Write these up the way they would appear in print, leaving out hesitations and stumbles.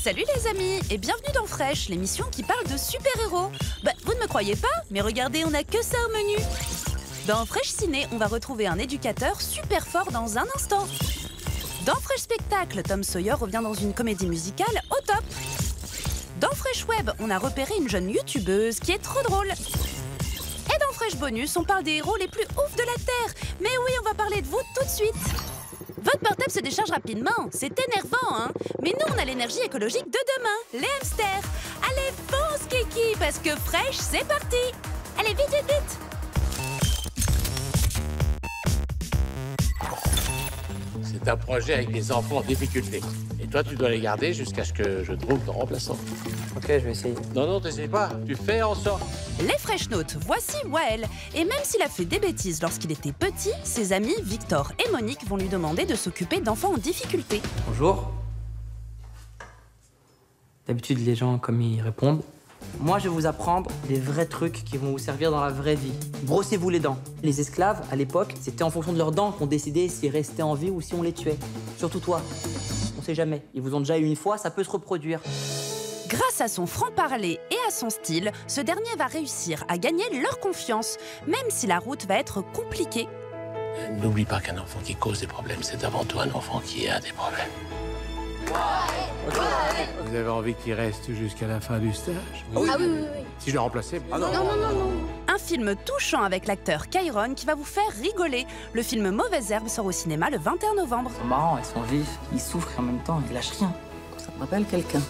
Salut les amis et bienvenue dans Fresh, l'émission qui parle de super-héros. Bah, vous ne me croyez pas, mais regardez, on n'a que ça au menu. Dans Fresh Ciné, on va retrouver un éducateur super fort dans un instant. Dans Fresh Spectacle, Tom Sawyer revient dans une comédie musicale au top. Dans Fresh Web, on a repéré une jeune youtubeuse qui est trop drôle. Et dans Fresh Bonus, on parle des héros les plus ouf de la Terre. Mais oui, on va parler de vous tout de suite. Votre portable se décharge rapidement, c'est énervant, hein? Mais nous, on a l'énergie écologique de demain, les hamsters. Allez, fonce, Kiki, parce que Fresh, c'est parti. Allez, vite, vite, vite. C'est un projet avec des enfants en difficulté. Et toi, tu dois les garder jusqu'à ce que je trouve ton remplaçant. Ok, je vais essayer. Non, t'essayes pas. Tu fais en sorte. Les Fresh Notes, voici Wael. Et même s'il a fait des bêtises lorsqu'il était petit, ses amis Victor et Monique vont lui demander de s'occuper d'enfants en difficulté. Bonjour. D'habitude, les gens, comme ils répondent. Moi, je vais vous apprendre des vrais trucs qui vont vous servir dans la vraie vie. Brossez-vous les dents. Les esclaves, à l'époque, c'était en fonction de leurs dents qu'on décidait s'ils restaient en vie ou si on les tuait. Surtout toi. On sait jamais. Ils vous ont déjà eu une fois, ça peut se reproduire. Grâce à son franc-parler et à son style, ce dernier va réussir à gagner leur confiance, même si la route va être compliquée. N'oublie pas qu'un enfant qui cause des problèmes, c'est avant tout un enfant qui a des problèmes. Vous avez envie qu'il reste jusqu'à la fin du stage? Oui. Ah oui. Si je le remplaçais? Ah non. Un film touchant avec l'acteur Kyron qui va vous faire rigoler. Le film Mauvaise Herbe sort au cinéma le 21 novembre. Ils sont marrants, ils sont vifs, ils souffrent et en même temps, ils lâchent rien. Ça me rappelle quelqu'un.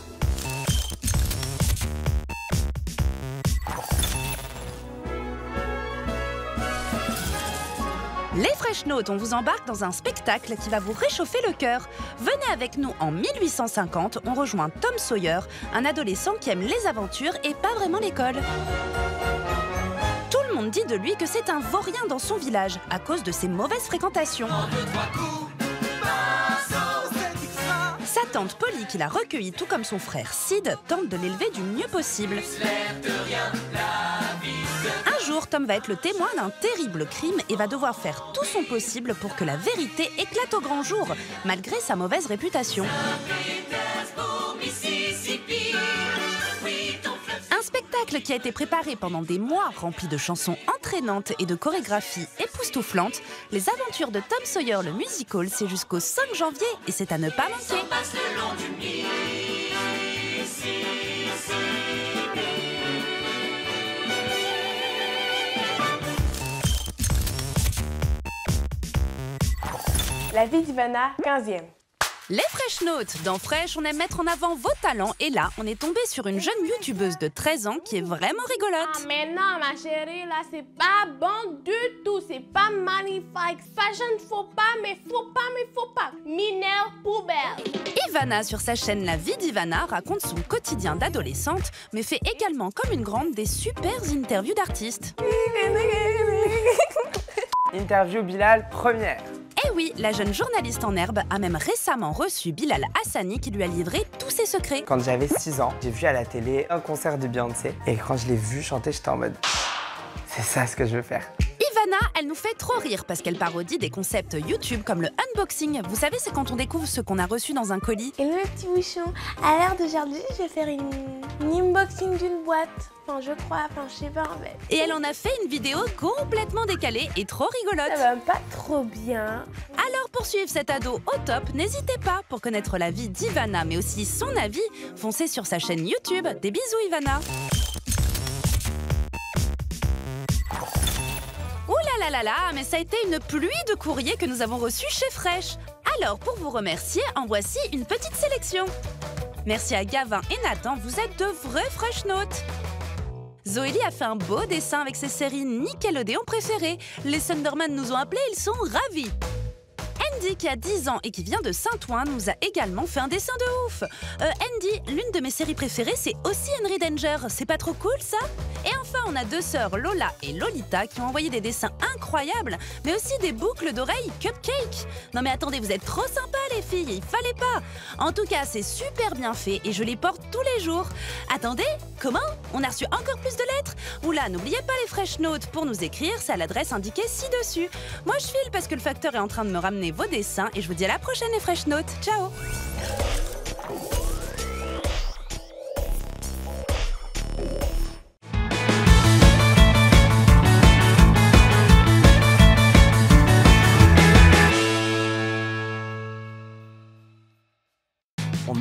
Les Fresh Notes, on vous embarque dans un spectacle qui va vous réchauffer le cœur. Venez avec nous en 1850, on rejoint Tom Sawyer, un adolescent qui aime les aventures et pas vraiment l'école. Tout le monde dit de lui que c'est un vaurien dans son village, à cause de ses mauvaises fréquentations. Sa tante Polly, qui l'a recueilli tout comme son frère Sid, tente de l'élever du mieux possible. Un jour, Tom va être le témoin d'un terrible crime et va devoir faire tout son possible pour que la vérité éclate au grand jour, malgré sa mauvaise réputation. Un spectacle qui a été préparé pendant des mois, rempli de chansons entraînantes et de chorégraphies époustouflantes. Les aventures de Tom Sawyer le musical, c'est jusqu'au 5 janvier et c'est à ne pas manquer. La vie d'Ivana, 15e. Les Fresh Notes. Dans Fresh, on aime mettre en avant vos talents. Et là, on est tombé sur une jeune youtubeuse de 13 ans qui est vraiment rigolote. Ah mais non, ma chérie, là, c'est pas bon du tout. C'est pas magnifique. Fashion, faut pas. Mineur poubelle. Ivana, sur sa chaîne La vie d'Ivana, raconte son quotidien d'adolescente, mais fait également, comme une grande, des super interviews d'artistes. Interview Bilal, première. Eh oui, la jeune journaliste en herbe a même récemment reçu Bilal Hassani qui lui a livré tous ses secrets. Quand j'avais 6 ans, j'ai vu à la télé un concert de Beyoncé. Et quand je l'ai vu chanter, j'étais en mode c'est ça ce que je veux faire. Ivana, elle nous fait trop rire parce qu'elle parodie des concepts YouTube comme le unboxing. Vous savez, c'est quand on découvre ce qu'on a reçu dans un colis. Et le petit bouchon, à l'heure d'aujourd'hui, je vais faire une unboxing d'une boîte. Enfin, je crois, je sais pas en fait. Et elle en a fait une vidéo complètement décalée et trop rigolote. Ça va pas trop bien. Alors pour suivre cet ado au top, n'hésitez pas, pour connaître la vie d'Ivana mais aussi son avis, foncez sur sa chaîne YouTube. Des bisous Ivana. Ouh là là, mais ça a été une pluie de courriers que nous avons reçus chez Fresh. Alors pour vous remercier, en voici une petite sélection. Merci à Gavin et Nathan, vous êtes de vrais Fresh Notes. Zoélie a fait un beau dessin avec ses séries Nickelodeon préférées. Les Sunderman nous ont appelés, ils sont ravis. Andy, qui a 10 ans et qui vient de Saint-Ouen, nous a également fait un dessin de ouf. Andy, l'une de mes séries préférées, c'est aussi Henry Danger. C'est pas trop cool, ça? Et enfin, on a deux sœurs, Lola et Lolita, qui ont envoyé des dessins incroyables, mais aussi des boucles d'oreilles cupcake. Non mais attendez, vous êtes trop sympas, les filles, il fallait pas. En tout cas, c'est super bien fait et je les porte tous les jours. Attendez, comment? On a reçu encore plus de lettres? Oula, n'oubliez pas les Fresh Notes. Pour nous écrire, c'est à l'adresse indiquée ci-dessus. Moi, je file parce que le facteur est en train de me ramener vos dessins et je vous dis à la prochaine les Fresh Notes. Ciao!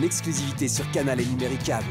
exclusivité sur Canal et Numéricable.